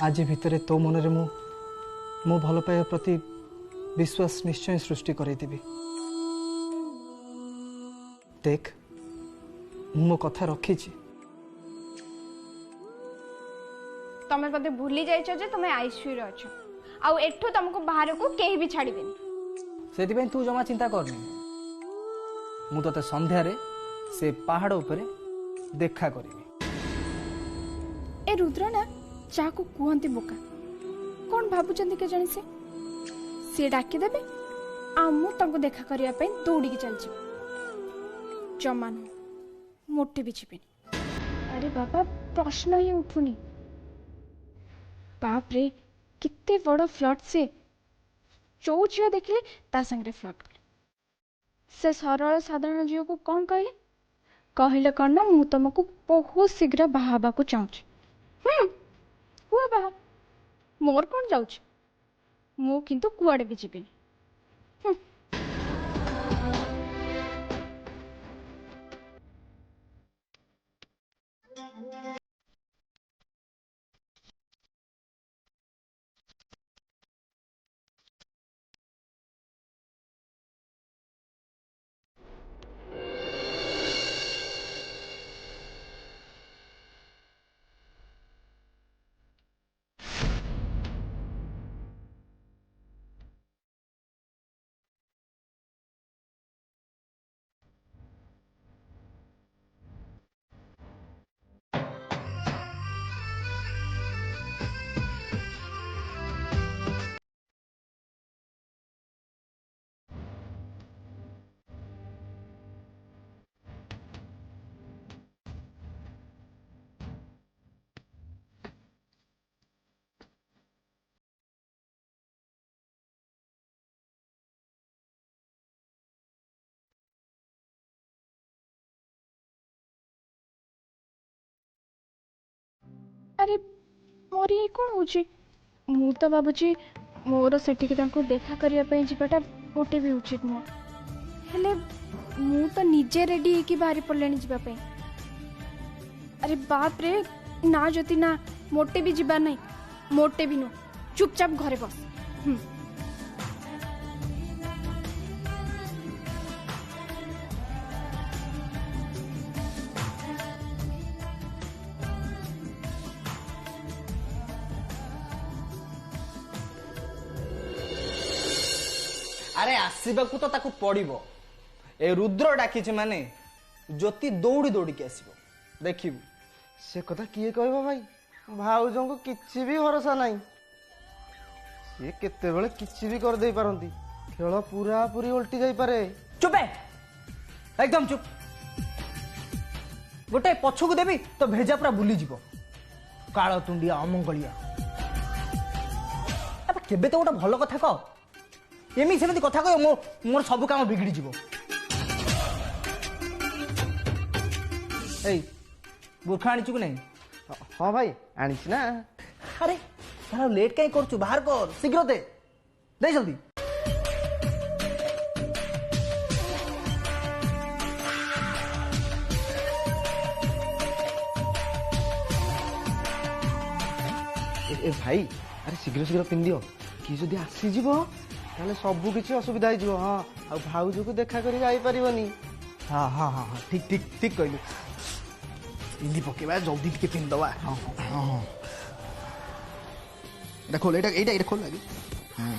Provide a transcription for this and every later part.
आज भितर तो मन रे मो भल पाइबा प्रति विश्वास निश्चय सृष्टि करदेवी। देख मो कथा रखी तमें बोधे भूली जाइछ जे तुम आईसीयू रे अछ आउ एठू तुमको बाहर को केही भी छाड़ीबेनी। से तू जमा चिंता करनी मु तो संध्या रे से पहाड़ ऊपर देखा करी। ए रुद्र ना चा को कुहंती बोका कौन भाबुचंदी के जानि से डाकी देबे आ मु तंको देखा करिया पे दौड़ी के चल छी जमान मोटे भी छिपेनी। अरे बाबा प्रश्न ही उठुनी। बाप रे कितने बड़ फ्लड से जो झील देखिले ता संगे फ्लड से सरल साधारण झील को कौन कहले कहले कौन ना मु तुमको बहुत शीघ्र बाहाबा को चाहूँ। हुआ बाहा मोर कौन जाऊँ मु किंतु कुआड़े भी जीविनी। अरे मोर ये कौन होची मु तो बाबूजी मोर सेठी के देखा करिया पे जीवाटा मोटे भी उचित नुह हेले मु तो निजे रेडी होकी बाहरी पड़े जीवा पे। अरे बाप रे ना ज्योति ना मोटे भी जीवा नहीं मोटे भी नु चुपचाप घरे बस। अरे आसवाकू तो ताकू पड़ो ए रुद्र डाकी माने ज्योति दौड़ी दौड़ी के आसो देखिबू से कथा किए कहबो भाई भाउज को किछि भी भरोसा नहीं सी केते बेले किछि भी कर दे पारंती खेल पूरा पूरी उल्टी जाई पारे। चुप है एकदम चुप गोटे पछकू देवी तो भेजा पूरा बुली जीवो काल तुंडिया अमंगलिया अब केबे तो गोटे भल कथा कह एमि सेमती कथा कह मोर सब काम बिगड़ी जीवो। ए बुरखा आनी कि नहीं? हाँ भाई आनी ना। अरे तार लेट कहीं करछु बाहर कर शीघ्र दे दे जल्दी। ए भाई अरे शीघ्र शीघ्र पिंध दियो कि जदि आसी जीवो ताले सब किछि असुविधा हो। हाँ आ भाउज को देखा करी जाई परिबनी। हाँ हाँ हाँ हाँ ठीक ठीक ठीक कहलु पिंधि पकेबा जल्दी टिके पिंध दवा। हाँ हाँ हाँ এটা খোল এটা খোল আগে। হ্যাঁ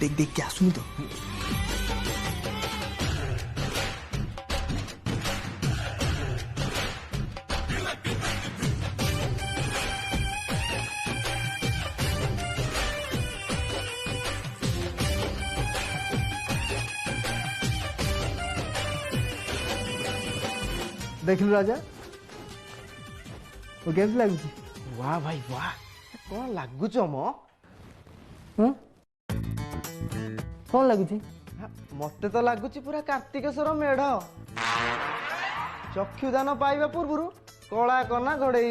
দেখ দেখ কে আসুনি তো। देखलु राजा वो केमती लगुच? वाह भाई वाह कौन लगुच मो कौन लगुच? मते तो लगुच पूरा कार्तिकेश्वर मेढ़ चक्षुदान पाइबा पूर्व कला कना घोड़े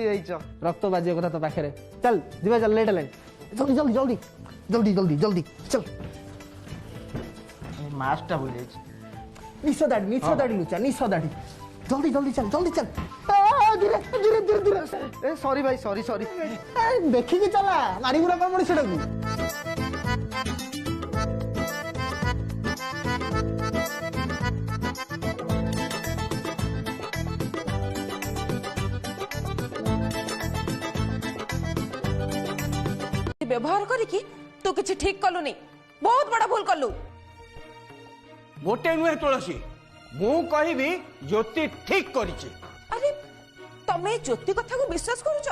रक्त बाजी कथा तो पाखे चल जीवा चल लेट है जल्दी जल्दी जल्दी जल्दी जल्दी जल्दी चल मास्टा हो जाए निश दाढ़ी लुचा निश दाढ़ी जल्दी जल्दी चल जल्दी चल धीरे धीरे धीरे धीरे ए सॉरी भाई सॉरी सॉरी देखिए चला मारी गुरा कौन मनीषा को व्यवहार करिकी तू किछि ठीक कलुनी बहुत बड़ा भूल कलु गोटे नुहे तुलसी मु कहबी ज्योति ठीक करिछि। अरे तमे ज्योति कथा को विश्वास करूछ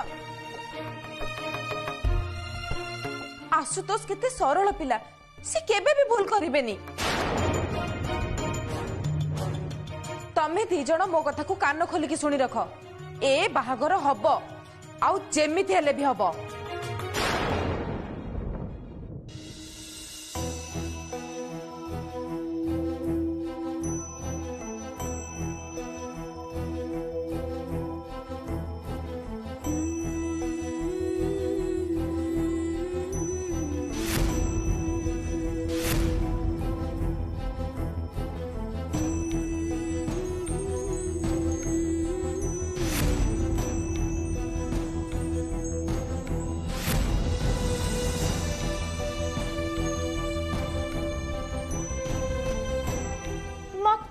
आशुतोष केते सरल पिला से केबे भी भूल करिवेनी तमे दी जण मो कथा को कान खोली की सुनी रख ए बाहागर हबो आउ जेमिति हेले भी हबो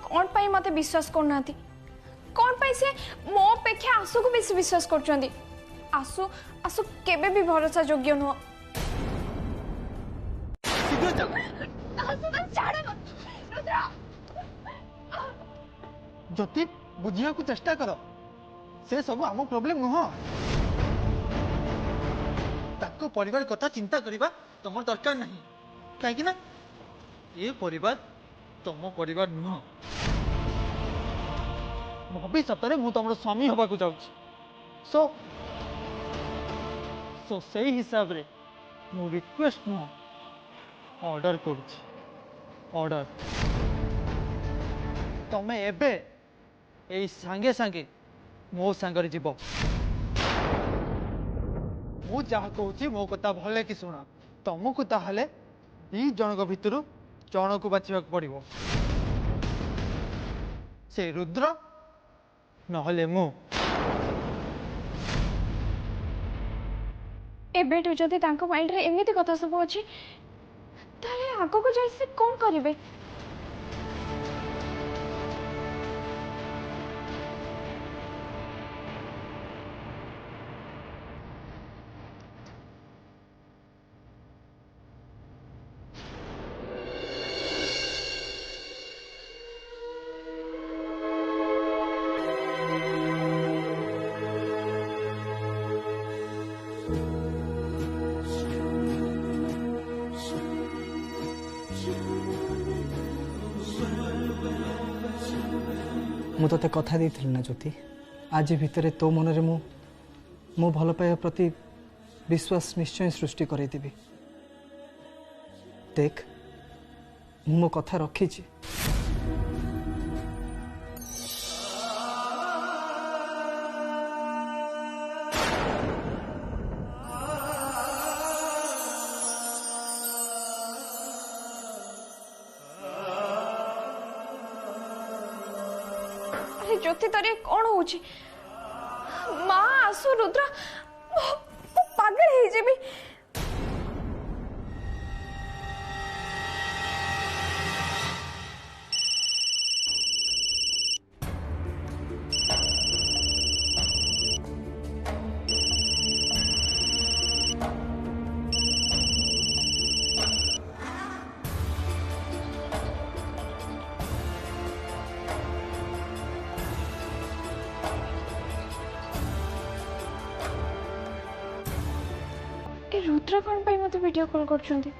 कौन पाई मते विश्वास करना कौन पाई से मो अपेक्षा आसु को बेसी विश्वास करछंदी आसु आसु केबे भी भरोसा योग्य नुह ज्योति बुझिया को चेष्टा कर से सब आम प्रॉब्लम नुह ताको परिवार कथा चिंता करबा तुम दरकार नहीं कहीं ना ये परिवार तुम परिवार नुह भविष्य में तुम स्वामी हवा को जाऊँ सो सो से हिसाब रे मु रिक्वेस्ट नुह ऑर्डर करुच्ची ऑर्डर तमें एबे ए सांगे सांगे मो सांगरे जीव मु जहाँ कहूँ मो कथा भले कि शुण तुमको ताहले दी जन भितर जन को बाछा पड़ो से रुद्र नहले मु एबेटू जदि तांको माइंड रे एमिति कथा सब अछि ताले आगो को जाई से कोन करिवे मु तोते कथा देइथिलि ना ज्योति आज भितरे तो मनरे मो भल पाइबा प्रति विश्वास निश्चय सृष्टि करई देबी देख मो कथा रखीछि ज्योति तोरे कौन होची माँ आसु रुद्र पागल है जेबी रुद्र कौन पाई मते वीडियो कॉल करछंती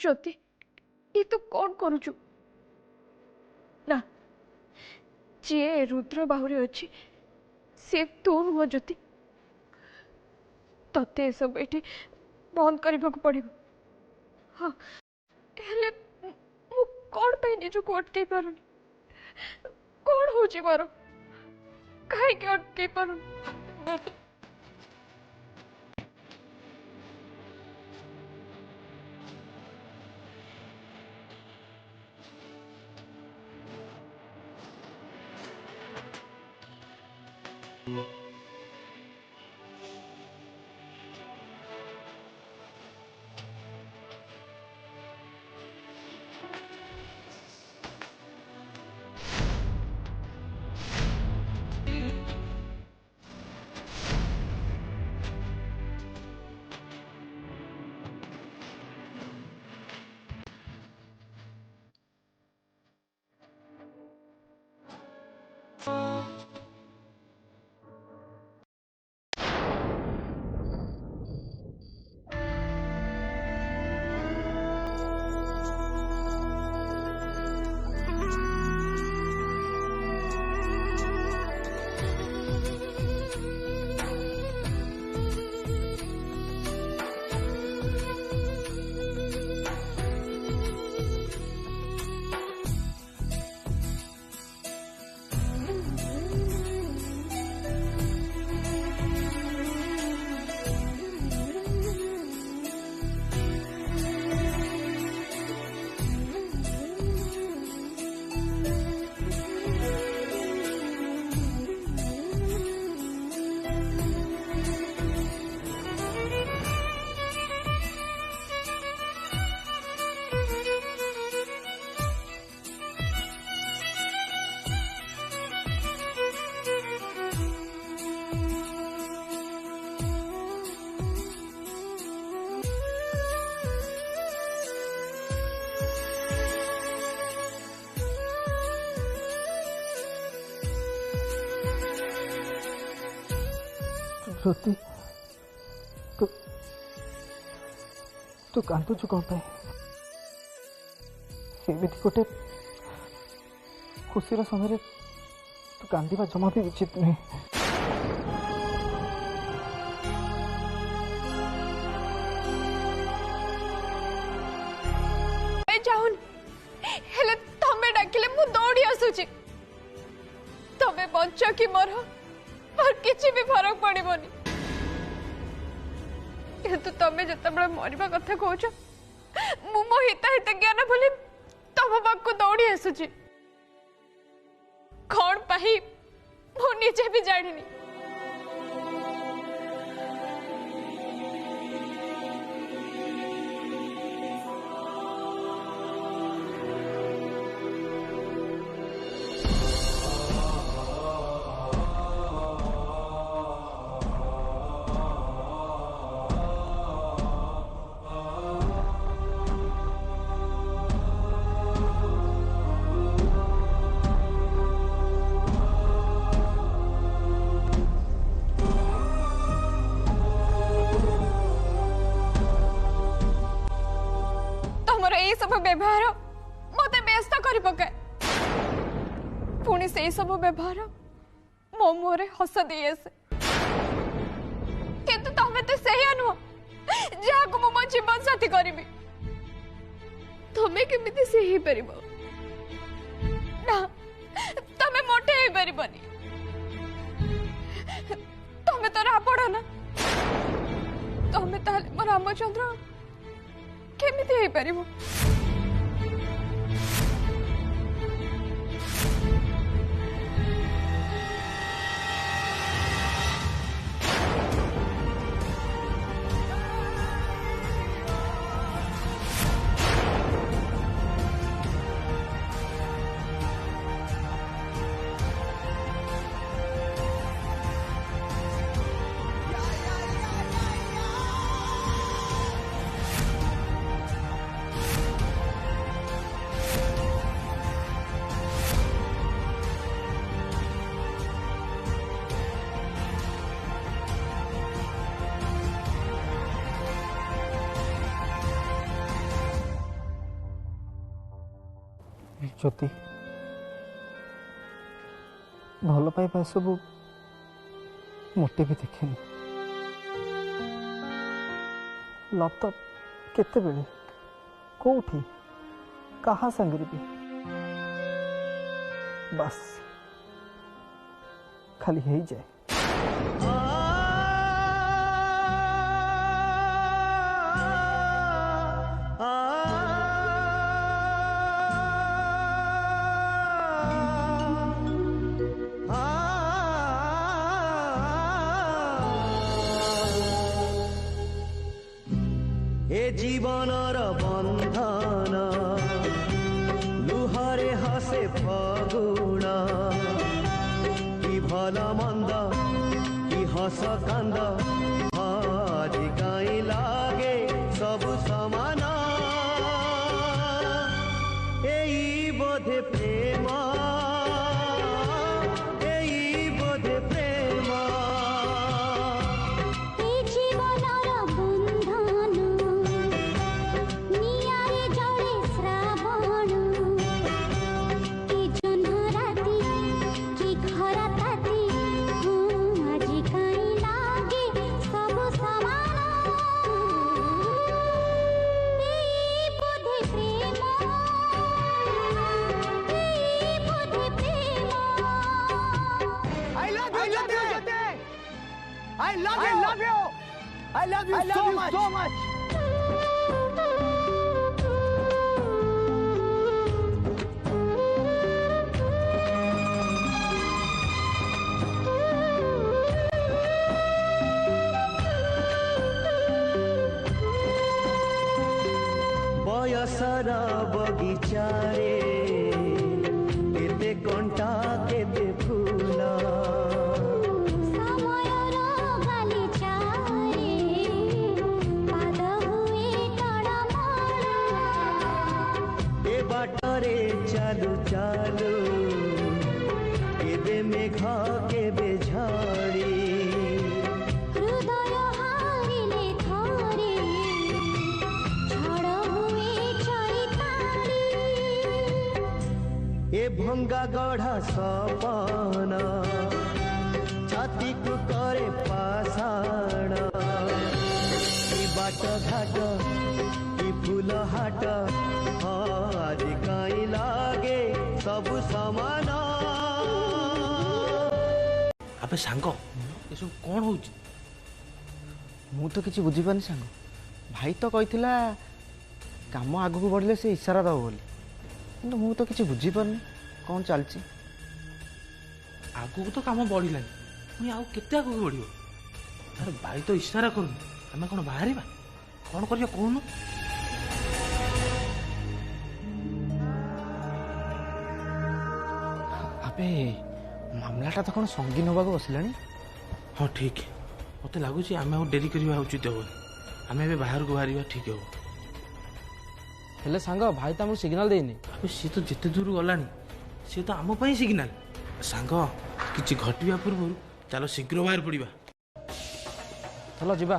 ज्योति ये तू कौन करुचु ना जी रुद्र बाहुरी अच्छी से तू नुह ज्योति तते सब ये बंद करने को पड़ो हाँ हेले मु कौन पे निजक अटकई पारुनी कौन हो मोर कहीं अटकई पारुनी ज्योति तू तू कांदुचु कौन पे सेमिति गोटे खुशीर समय तू कांदा जमा भी उचित नुहे तमें डाकिले मु दौड़ी आसुची तमें बंच कि मोर और किसी भी फरक पड़ोनी किंतु तमें जिते मरवा कथा कौच मो हित ज्ञान बोली तम पाक दौड़ी आसुची कौन पाई मु निजे भी जानी सब व्यवहार मत व्यस्त कर पकाए पुणी से सब व्यवहार मो मुहरे हस दे आसे किंतु तमें तो सही नुह जहाँ मो जीवन साथी करी तमें केमिति से ही परिबो ना तमें मोटे ही परिबनी तमें तो रापड़ ना तमें ताले मो रामचंद्र केमिति ही परिबो ज्योति भल पाइबा सब मोटे भी देखे लव तो केते बेले कोठी कहाँ संगे भी बस खाली हो जाए। ए जीवनर बंधन लुहरे हसे फगुण कि भल मंद कि हस कांद आदि काई लागे सब समान एई बोधे प्रेम एई बोधे प्रेम I love you so much. बयसर बगीचारे केते कंटा केते फूला बाटरे चालू चालू केबे मेघ केबे झाड़ी हृदय हारिले थरे झड़ हुए चैताली ए भंगा गढ़ा सपना छाती को करे पाषाण ई बाट घाट ई फूल हाट आदि काई लागे सब समान अबे सांग ये सब कौन हो मु तो किसी बुझीपारनी सांग भाई तो कही काम आग को बढ़ले से इशारा दब बोली कि मु तो किसी बुझीपारनी कौन चलती आगू तो काम बढ़लानी पुणी आउ केते आगू बढ़ अरे भाई तो इशारा करूँ आम कौन बाहर कौन कर कहून अबे मामलाटा तो कौन संगीन होगा बसला हाँ ठीक मत लगुच आम आ डेरी करवा उचित हम आम बाहर को बाहर ठीक हम हेले सांग भाई तो आमको सिग्नाल देनी अबे सी तो जिते दूर गलानी सी तो आम सिग्नाल सांग किसी घटवा पूर्व चलो शीघ्र बाहर पड़ा चलो जीवा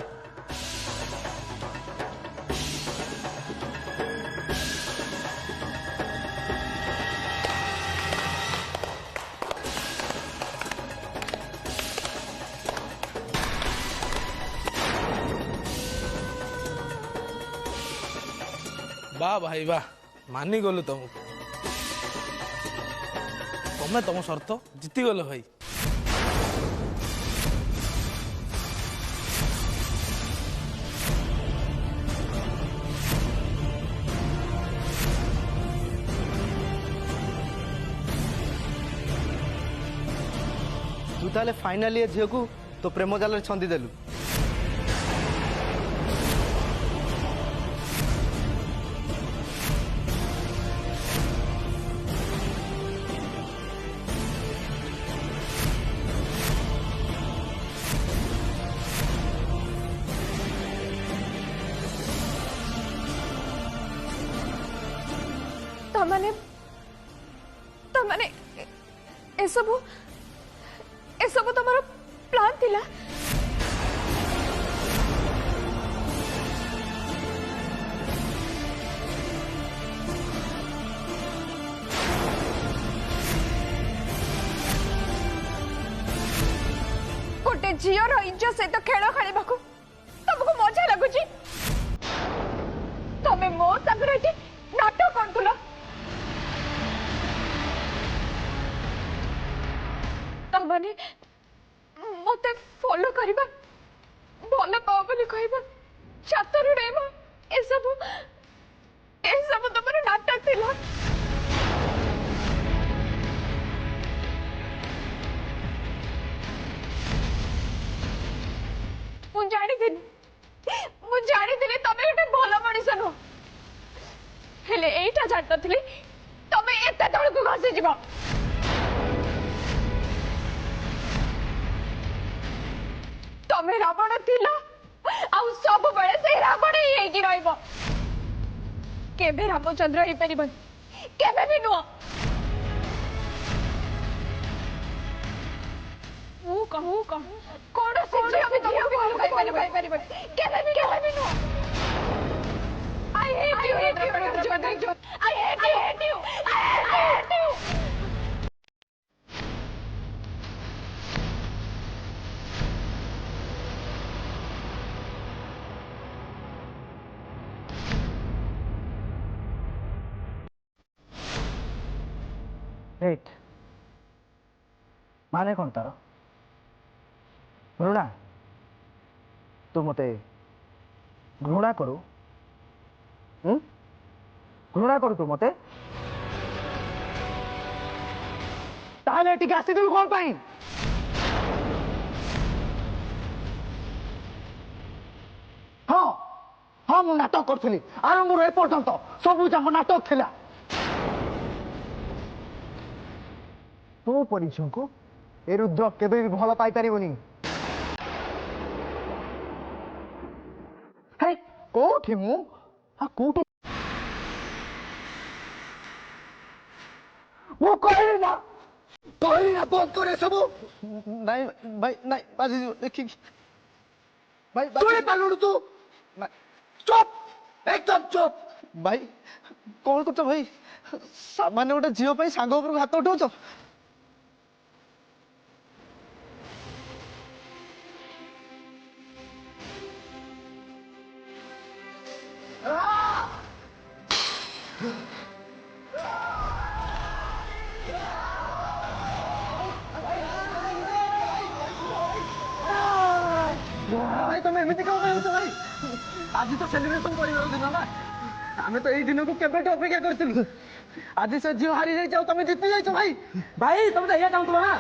वाह भाई वाह मानी गलु तुमको तुम्हें तुम शर्त जीती गल भाई तू ताले फाइनाली ए झील को तो प्रेम जाल छंदी देलु तमने एसबु तुमर प्लान थिला झीर इज्जत सहित खेल खेल तुमको मजा लगुच तमें मो सागर नाटक कर तमने मते फॉलो करबा भल पाओ बोली कहबा छातर रहबा ए सब तुमर नाटक थिला मु जानी तमे गोटे भल मनीष नुह हेले एटा जानती तमे एते तल को घसी जीव तमे रावण थिला आउ सब बेले से रावण ही हेकी रहइबो केबे रामचंद्र ही परिबन केबे भी नुह वो कहू कौन से झियो भी तुमको भाई परिबन केबे भी नुह I hate you, Jyoti. I hate you. I hate you. Wait. माने कौन तार घृणा तू मते घृणा करू घृणा करू तू मते ताले टिके आसीथिलु कोन पाई हाँ हाँ मु नाटक करथली आरंभ रे पर्यंत सब जाक नाटक थिला तो परिचय को ए रुद्र केबे भी भल पाई परिबनी हे कोठी मु हाँ कोठी वो कहली ना बंद करे सब नहीं भाई नहीं बाजी देखी भाई तूने पालू तू चुप एकदम चुप भाई कौन करछ भाई सामान्य गोटे झील पर सांग उपर हाथ उठाउछ भाई तुम एमती कौन भाई आज तो सेलिब्रेशन कर दिन ना आम तो यही दिन को केबे अपेक्षा करथिलु आज से झील हारी जाई तुम जीति जाइछ भाई भाई तुम तो ये चाहू ना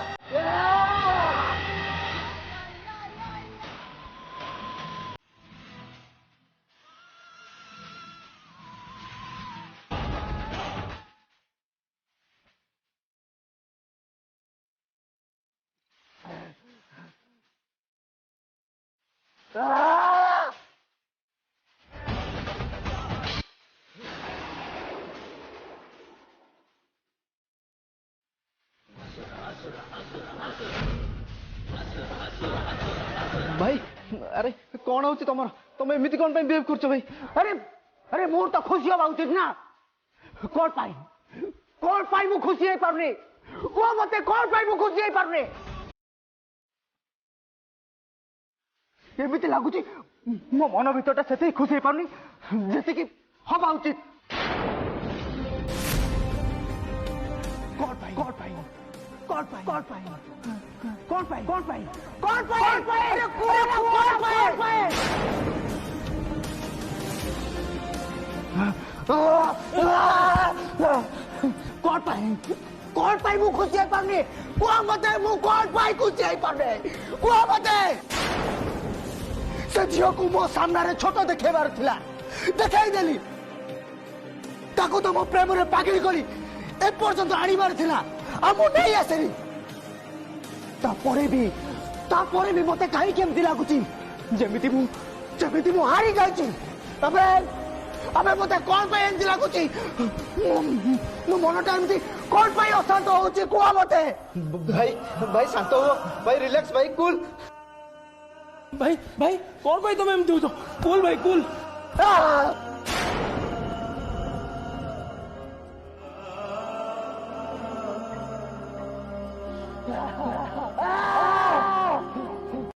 भाई अरे कौन होची तमर तुम एमिति कोन बिहेव करछ भाई अरे अरे मोर तो खुशी हवा उचित ना कौन पाई मु खुशी है पारने वो मते कौन पाई मु खुशी है पारने एमिति लागुची मो मन भीतरटा सेते खुशी है पारनी जैसे कि हवा उचित कौन पाई मु खुशी है पारनी वो मते मु कौन पाई खुशी है पारने वो मते से झील को मो सामने छोट देखेबार थिला देखाई देली ताको तो मो प्रेम रे पागली करी ए पर्यंत आनिबार थिला आ मु नहीं आसेनी तापरे भी मते काई केमती लागुची जेमिति मु हारी जाईची अबे मते कौन पे एंती लागुची मु मनटा एमती कौन पे अशांत होची कुआ मते भाई भाई शांत हो भाई रिलैक्स भाई कूल भाई भाई कौन भाई तुम एमती हो कूल भाई कूल